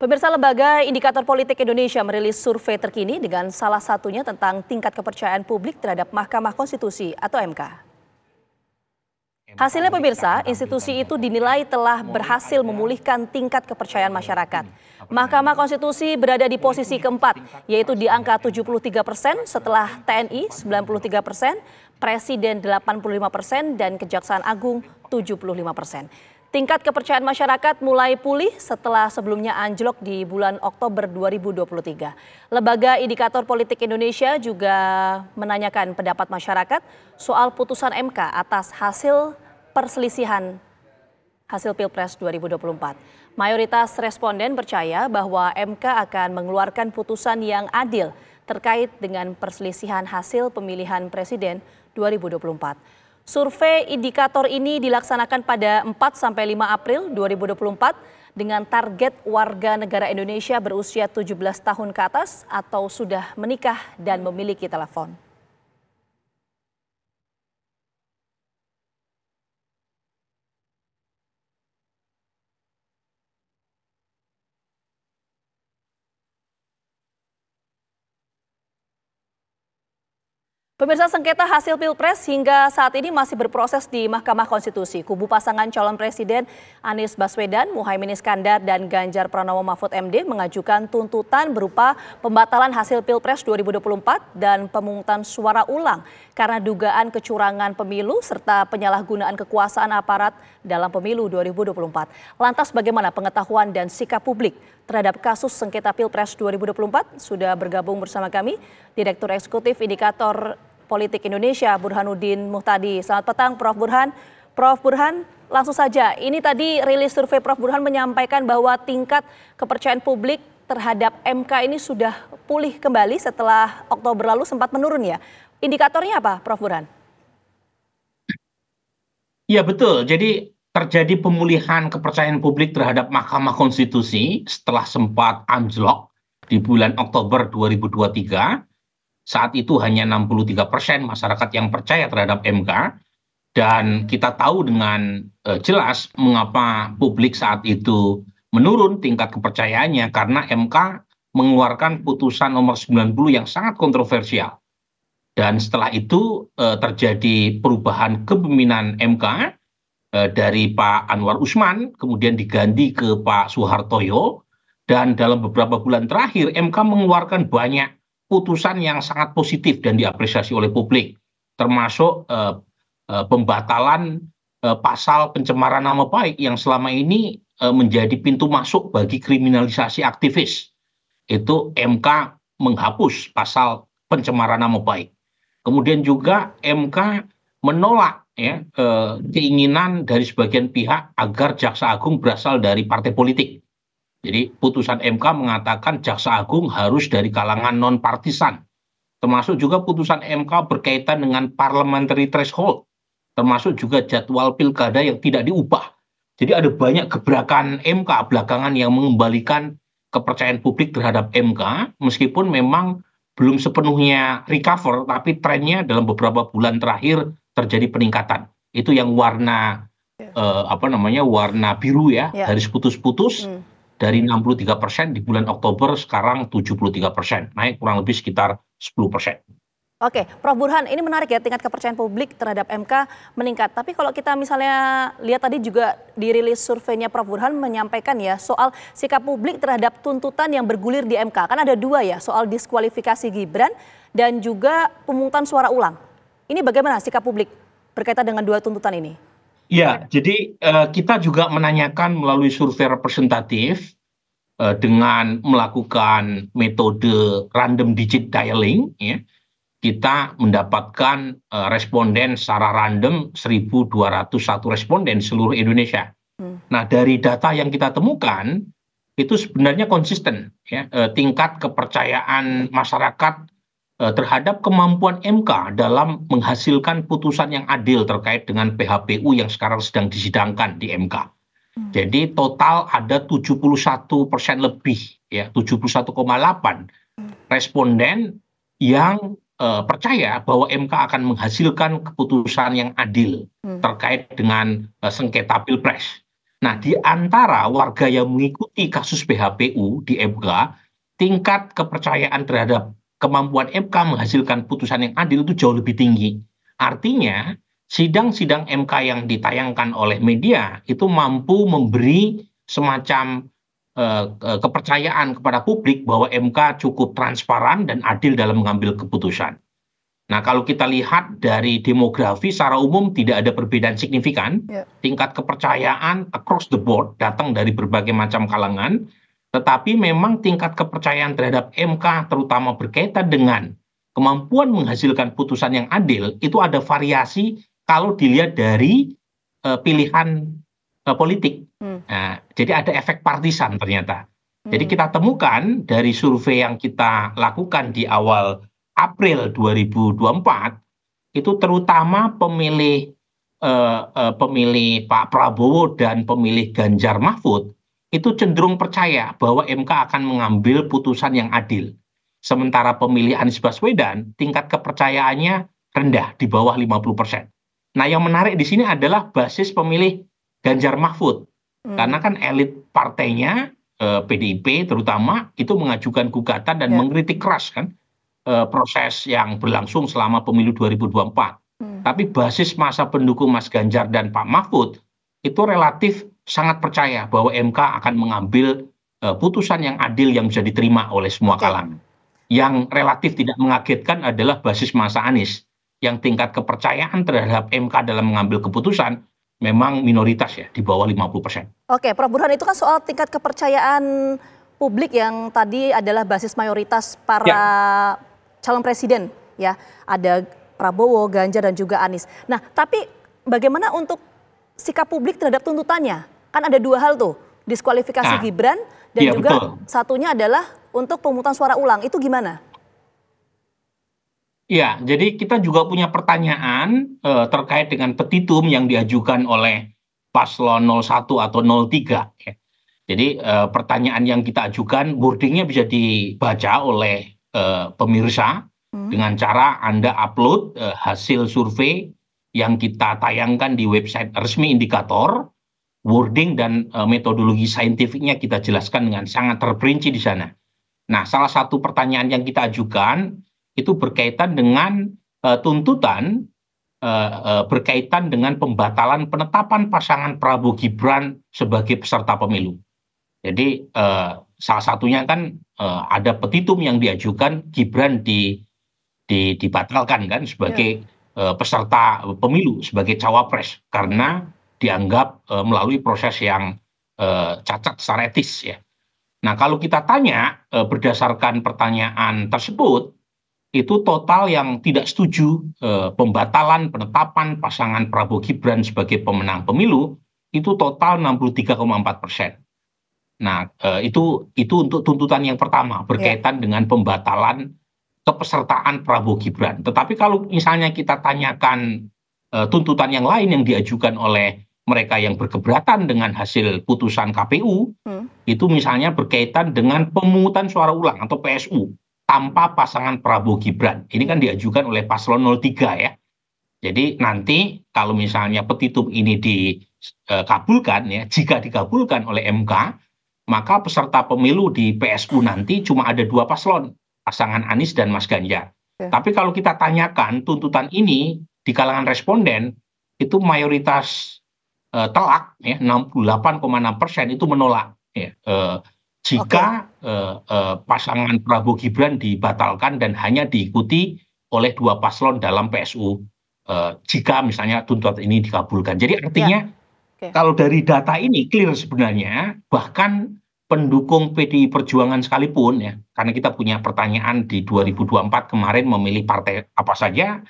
Pemirsa, Lembaga Indikator Politik Indonesia merilis survei terkini dengan salah satunya tentang tingkat kepercayaan publik terhadap Mahkamah Konstitusi atau MK. Hasilnya pemirsa, institusi itu dinilai telah berhasil memulihkan tingkat kepercayaan masyarakat. Mahkamah Konstitusi berada di posisi keempat, yaitu di angka 73% setelah TNI 93%, Presiden 85%, dan Kejaksaan Agung 75%. Tingkat kepercayaan masyarakat mulai pulih setelah sebelumnya anjlok di bulan Oktober 2023. Lembaga Indikator Politik Indonesia juga menanyakan pendapat masyarakat soal putusan MK atas hasil perselisihan hasil Pilpres 2024. Mayoritas responden percaya bahwa MK akan mengeluarkan putusan yang adil terkait dengan perselisihan hasil pemilihan presiden 2024. Survei indikator ini dilaksanakan pada 4-5 April 2024 dengan target warga negara Indonesia berusia 17 tahun ke atas atau sudah menikah dan memiliki telepon. Pemirsa, sengketa hasil Pilpres hingga saat ini masih berproses di Mahkamah Konstitusi. Kubu pasangan calon presiden Anies Baswedan, Muhaimin Iskandar, dan Ganjar Pranowo Mahfud MD mengajukan tuntutan berupa pembatalan hasil Pilpres 2024 dan pemungutan suara ulang karena dugaan kecurangan pemilu serta penyalahgunaan kekuasaan aparat dalam pemilu 2024. Lantas bagaimana pengetahuan dan sikap publik terhadap kasus sengketa Pilpres 2024? Sudah bergabung bersama kami Direktur Eksekutif Indikator Politik Indonesia, Burhanuddin Muhtadi. Selamat petang, Prof. Burhan. Prof. Burhan, langsung saja. Ini tadi rilis survei Prof. Burhan menyampaikan bahwa tingkat kepercayaan publik terhadap MK ini sudah pulih kembali setelah Oktober lalu sempat menurun ya. Indikatornya apa, Prof. Burhan? Iya betul, jadi terjadi pemulihan kepercayaan publik terhadap Mahkamah Konstitusi setelah sempat anjlok di bulan Oktober 2023. Saat itu hanya 63% masyarakat yang percaya terhadap MK, dan kita tahu dengan jelas mengapa publik saat itu menurun tingkat kepercayaannya, karena MK mengeluarkan putusan nomor 90 yang sangat kontroversial. Dan setelah itu terjadi perubahan kepemimpinan MK dari Pak Anwar Usman, kemudian diganti ke Pak Soehartoyo, dan dalam beberapa bulan terakhir MK mengeluarkan banyak putusan yang sangat positif dan diapresiasi oleh publik, termasuk pembatalan pasal pencemaran nama baik yang selama ini menjadi pintu masuk bagi kriminalisasi aktivis. Itu MK menghapus pasal pencemaran nama baik. Kemudian juga MK menolak keinginan dari sebagian pihak agar Jaksa Agung berasal dari partai politik. Jadi putusan MK mengatakan Jaksa Agung harus dari kalangan non-partisan. Termasuk juga putusan MK berkaitan dengan parliamentary threshold. Termasuk juga jadwal pilkada yang tidak diubah. Jadi ada banyak gebrakan MK belakangan yang mengembalikan kepercayaan publik terhadap MK. Meskipun memang belum sepenuhnya recover, tapi trennya dalam beberapa bulan terakhir terjadi peningkatan. Itu yang warna warna biru ya, garis putus-putus. Dari 63% di bulan Oktober sekarang 73%, naik kurang lebih sekitar 10%. Oke, Prof. Burhan, ini menarik ya, tingkat kepercayaan publik terhadap MK meningkat. Tapi kalau kita misalnya lihat tadi juga dirilis surveinya Prof. Burhan menyampaikan ya soal sikap publik terhadap tuntutan yang bergulir di MK. Kan ada dua ya, soal diskualifikasi Gibran dan juga pemungutan suara ulang. Ini bagaimana sikap publik berkaitan dengan dua tuntutan ini? Ya, jadi kita juga menanyakan melalui survei representatif dengan melakukan metode random digit dialing, ya, kita mendapatkan responden secara random 1.201 responden seluruh Indonesia. Nah, dari data yang kita temukan itu sebenarnya konsisten, ya, tingkat kepercayaan masyarakat terhadap kemampuan MK dalam menghasilkan putusan yang adil terkait dengan PHPU yang sekarang sedang disidangkan di MK. Jadi total ada 71% lebih, ya 71,8 responden yang percaya bahwa MK akan menghasilkan keputusan yang adil terkait dengan sengketa Pilpres. Nah, di antara warga yang mengikuti kasus PHPU di MK, tingkat kepercayaan terhadap kemampuan MK menghasilkan putusan yang adil itu jauh lebih tinggi. Artinya, sidang-sidang MK yang ditayangkan oleh media itu mampu memberi semacam kepercayaan kepada publik bahwa MK cukup transparan dan adil dalam mengambil keputusan. Nah, kalau kita lihat dari demografi secara umum tidak ada perbedaan signifikan. Tingkat kepercayaan across the board datang dari berbagai macam kalangan, tetapi memang tingkat kepercayaan terhadap MK terutama berkaitan dengan kemampuan menghasilkan putusan yang adil itu ada variasi kalau dilihat dari pilihan politik. Nah, jadi ada efek partisan ternyata. Jadi kita temukan dari survei yang kita lakukan di awal April 2024 itu terutama pemilih Pak Prabowo dan pemilih Ganjar Mahfud itu cenderung percaya bahwa MK akan mengambil putusan yang adil. Sementara pemilih Anies Baswedan tingkat kepercayaannya rendah di bawah 50%. Nah, yang menarik di sini adalah basis pemilih Ganjar Mahfud. Karena kan elit partainya PDIP terutama itu mengajukan gugatan dan mengkritik keras kan proses yang berlangsung selama pemilu 2024. Tapi basis masa pendukung Mas Ganjar dan Pak Mahfud itu relatif sangat percaya bahwa MK akan mengambil putusan yang adil yang bisa diterima oleh semua kalangan. Yang relatif tidak mengagetkan adalah basis masa Anies yang tingkat kepercayaan terhadap MK dalam mengambil keputusan memang minoritas ya, di bawah 50%. Oke, Prof. Burhan, itu kan soal tingkat kepercayaan publik yang tadi adalah basis mayoritas para calon presiden, ya. Ada Prabowo, Ganjar, dan juga Anies. Nah, tapi bagaimana untuk sikap publik terhadap tuntutannya? Kan ada dua hal tuh, diskualifikasi Gibran dan juga satunya adalah untuk pemungutan suara ulang. Itu gimana? Ya, jadi kita juga punya pertanyaan terkait dengan petitum yang diajukan oleh paslon 01 atau 03. Ya. Jadi pertanyaan yang kita ajukan, wordingnya bisa dibaca oleh pemirsa dengan cara Anda upload hasil survei yang kita tayangkan di website resmi Indikator, wording dan metodologi saintifiknya kita jelaskan dengan sangat terperinci di sana. Nah, salah satu pertanyaan yang kita ajukan itu berkaitan dengan tuntutan berkaitan dengan pembatalan penetapan pasangan Prabowo Gibran sebagai peserta pemilu. Jadi salah satunya kan ada petitum yang diajukan Gibran dibatalkan kan sebagai peserta pemilu, sebagai cawapres karena dianggap melalui proses yang cacat secara etis ya. Nah, kalau kita tanya berdasarkan pertanyaan tersebut, itu total yang tidak setuju pembatalan penetapan pasangan Prabowo Gibran sebagai pemenang pemilu itu total 63,4%. Nah, itu untuk tuntutan yang pertama berkaitan dengan pembatalan kepesertaan Prabowo Gibran. Tetapi kalau misalnya kita tanyakan tuntutan yang lain yang diajukan oleh mereka yang berkeberatan dengan hasil putusan KPU, itu misalnya berkaitan dengan pemungutan suara ulang atau PSU tanpa pasangan Prabowo Gibran. Ini kan diajukan oleh paslon 03 ya. Jadi nanti kalau misalnya petitum ini dikabulkan ya, jika dikabulkan oleh MK, maka peserta pemilu di PSU nanti cuma ada dua paslon, pasangan Anies dan Mas Ganjar. Tapi kalau kita tanyakan tuntutan ini di kalangan responden, itu mayoritas telak ya, 68,6% itu menolak ya. Jika pasangan Prabowo Gibran dibatalkan dan hanya diikuti oleh dua paslon dalam PSU, jika misalnya tuntutan ini dikabulkan. Jadi artinya kalau dari data ini clear sebenarnya, bahkan pendukung PDI Perjuangan sekalipun ya, karena kita punya pertanyaan di 2024 kemarin memilih partai apa saja,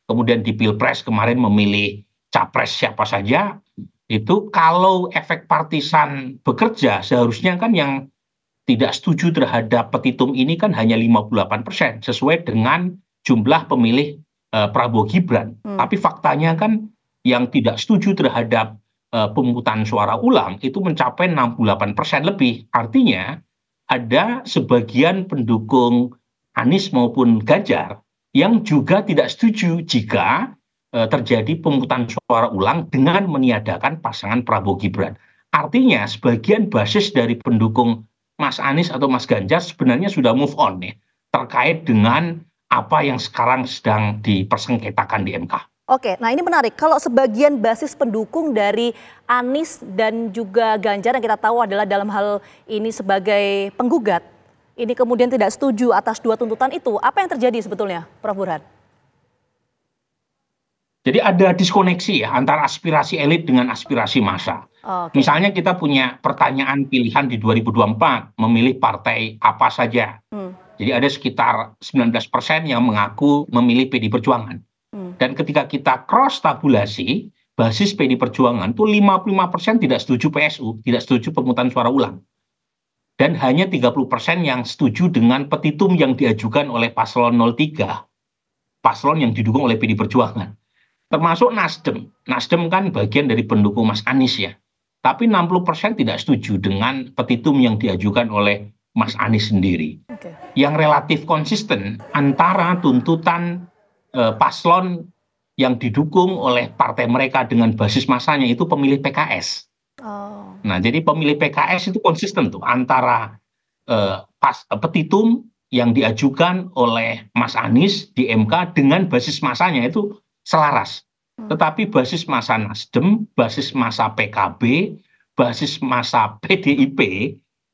kemudian di Pilpres kemarin memilih capres siapa saja, itu kalau efek partisan bekerja seharusnya kan yang tidak setuju terhadap petitum ini kan hanya 58% sesuai dengan jumlah pemilih Prabowo Gibran. Tapi faktanya kan yang tidak setuju terhadap pemungutan suara ulang itu mencapai 68% lebih. Artinya ada sebagian pendukung Anies maupun Ganjar yang juga tidak setuju jika terjadi pemungutan suara ulang dengan meniadakan pasangan Prabowo Gibran. Artinya sebagian basis dari pendukung Mas Anies atau Mas Ganjar sebenarnya sudah move on ya, terkait dengan apa yang sekarang sedang dipersengketakan di MK. Oke, nah ini menarik. Kalau sebagian basis pendukung dari Anies dan juga Ganjar yang kita tahu adalah dalam hal ini sebagai penggugat, ini kemudian tidak setuju atas dua tuntutan itu, apa yang terjadi sebetulnya, Prof. Burhan? Jadi ada diskoneksi ya antara aspirasi elit dengan aspirasi massa. Oke. Misalnya kita punya pertanyaan pilihan di 2024, memilih partai apa saja. Jadi ada sekitar 19% yang mengaku memilih PD Perjuangan. Dan ketika kita cross tabulasi, basis PD Perjuangan itu 55% tidak setuju PSU, tidak setuju pemungutan suara ulang. Dan hanya 30% yang setuju dengan petitum yang diajukan oleh paslon 03, paslon yang didukung oleh PD Perjuangan. Termasuk Nasdem. Nasdem kan bagian dari pendukung Mas Anies ya. Tapi 60% tidak setuju dengan petitum yang diajukan oleh Mas Anies sendiri. Yang relatif konsisten antara tuntutan paslon yang didukung oleh partai mereka dengan basis massanya itu pemilih PKS. Nah, jadi pemilih PKS itu konsisten tuh antara petitum yang diajukan oleh Mas Anies di MK dengan basis massanya itu selaras. Tetapi basis massa Nasdem, basis massa PKB, basis massa PDIP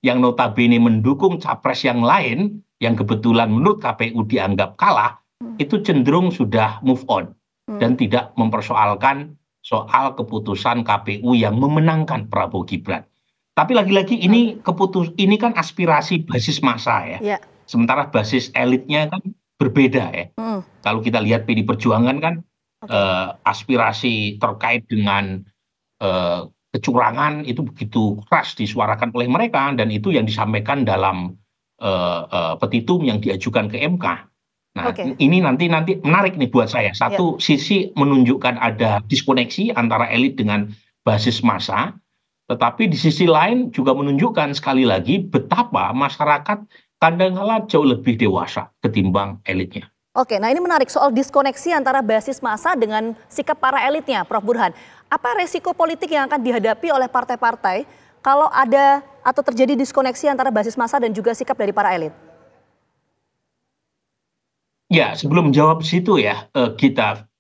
yang notabene mendukung capres yang lain yang kebetulan menurut KPU dianggap kalah, itu cenderung sudah move on dan tidak mempersoalkan soal keputusan KPU yang memenangkan Prabowo Gibran. Tapi lagi-lagi ini ini kan aspirasi basis massa ya. Sementara basis elitnya kan berbeda ya. Kalau kita lihat PD Perjuangan kan aspirasi terkait dengan kecurangan itu begitu keras disuarakan oleh mereka dan itu yang disampaikan dalam petitum yang diajukan ke MK. Nah, ini nanti menarik nih buat saya. Satu sisi menunjukkan ada diskoneksi antara elit dengan basis massa, tetapi di sisi lain juga menunjukkan sekali lagi betapa masyarakat kadang-kala jauh lebih dewasa ketimbang elitnya. Oke, nah ini menarik soal diskoneksi antara basis massa dengan sikap para elitnya, Prof. Burhan. Apa resiko politik yang akan dihadapi oleh partai-partai kalau ada atau terjadi diskoneksi antara basis massa dan juga sikap dari para elit? Ya, sebelum menjawab situ ya,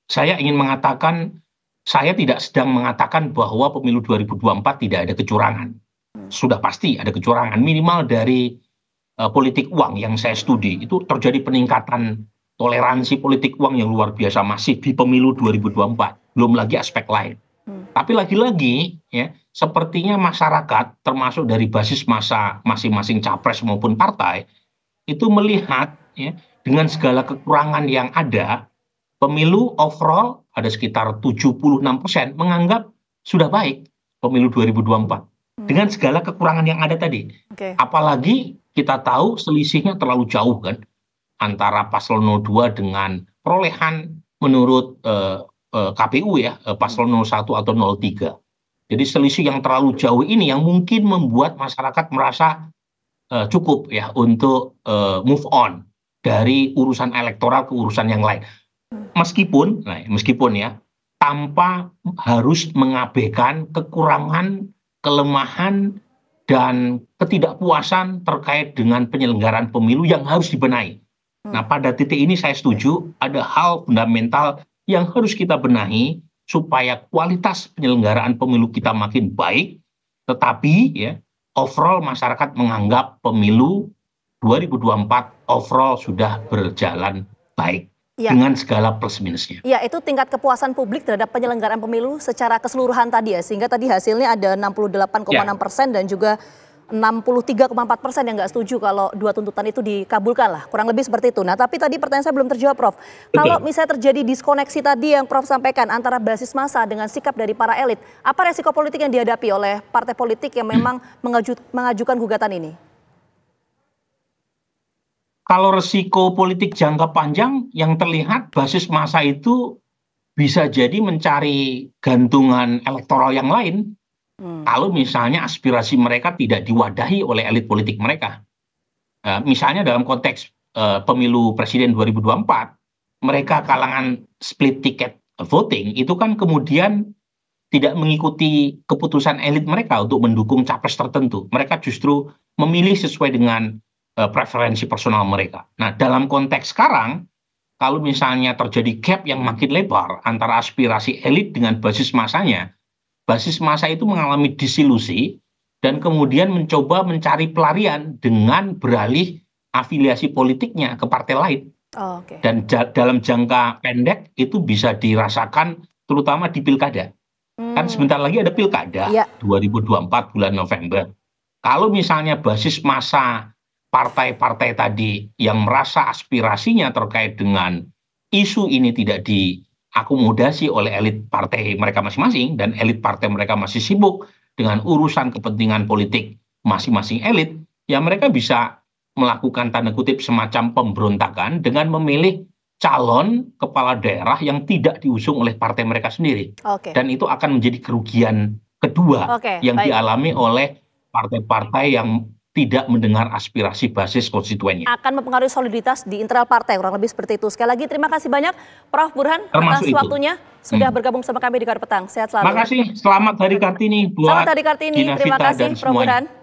saya ingin mengatakan, saya tidak sedang mengatakan bahwa pemilu 2024 tidak ada kecurangan. Sudah pasti ada kecurangan, minimal dari politik uang yang saya studi, itu terjadi peningkatan toleransi politik uang yang luar biasa masif di pemilu 2024. Belum lagi aspek lain. Tapi lagi-lagi ya, sepertinya masyarakat termasuk dari basis massa masing-masing capres maupun partai itu melihat ya, dengan segala kekurangan yang ada, pemilu overall ada sekitar 76% menganggap sudah baik pemilu 2024. Dengan segala kekurangan yang ada tadi. Apalagi kita tahu selisihnya terlalu jauh kan antara paslon 02 dengan perolehan menurut KPU ya, paslon 01 atau 03. Jadi selisih yang terlalu jauh ini yang mungkin membuat masyarakat merasa cukup ya untuk move on dari urusan elektoral ke urusan yang lain. Meskipun ya tanpa harus mengabaikan kekurangan, kelemahan dan ketidakpuasan terkait dengan penyelenggaraan pemilu yang harus dibenahi. Nah, pada titik ini saya setuju ada hal fundamental yang harus kita benahi supaya kualitas penyelenggaraan pemilu kita makin baik, tetapi ya overall masyarakat menganggap pemilu 2024 overall sudah berjalan baik dengan segala plus minusnya. Ya, itu tingkat kepuasan publik terhadap penyelenggaraan pemilu secara keseluruhan tadi ya, sehingga tadi hasilnya ada 68,6% dan juga 63,4% yang nggak setuju kalau dua tuntutan itu dikabulkan lah, kurang lebih seperti itu. Nah, tapi tadi pertanyaan saya belum terjawab, Prof. Kalau misalnya terjadi diskoneksi tadi yang Prof sampaikan antara basis massa dengan sikap dari para elit, apa resiko politik yang dihadapi oleh partai politik yang memang mengajukan gugatan ini? Kalau resiko politik jangka panjang yang terlihat basis massa itu bisa jadi mencari gantungan elektoral yang lain. Kalau misalnya aspirasi mereka tidak diwadahi oleh elit politik mereka. Misalnya dalam konteks pemilu presiden 2024, mereka kalangan split ticket voting itu kan kemudian tidak mengikuti keputusan elit mereka untuk mendukung capres tertentu. Mereka justru memilih sesuai dengan preferensi personal mereka. Nah, dalam konteks sekarang, kalau misalnya terjadi gap yang makin lebar antara aspirasi elit dengan basis massa itu mengalami disilusi dan kemudian mencoba mencari pelarian dengan beralih afiliasi politiknya ke partai lain. Dan dalam jangka pendek itu bisa dirasakan terutama di pilkada. Kan sebentar lagi ada pilkada 2024 bulan November. Kalau misalnya basis massa partai-partai tadi yang merasa aspirasinya terkait dengan isu ini tidak diakomodasi oleh elit partai mereka masing-masing dan elit partai mereka masih sibuk dengan urusan kepentingan politik masing-masing elit, ya mereka bisa melakukan tanda kutip semacam pemberontakan dengan memilih calon kepala daerah yang tidak diusung oleh partai mereka sendiri. Dan itu akan menjadi kerugian kedua yang dialami oleh partai-partai yang tidak mendengar aspirasi basis konstituennya. Akan mempengaruhi soliditas di internal partai, kurang lebih seperti itu. Sekali lagi terima kasih banyak Prof. Burhan atas waktunya sudah bergabung sama kami di Gardu Petang. Sehat selalu. Terima kasih, selamat Hari Kartini buat Selamat Hari Kartini, terima kasih Prof. Burhan.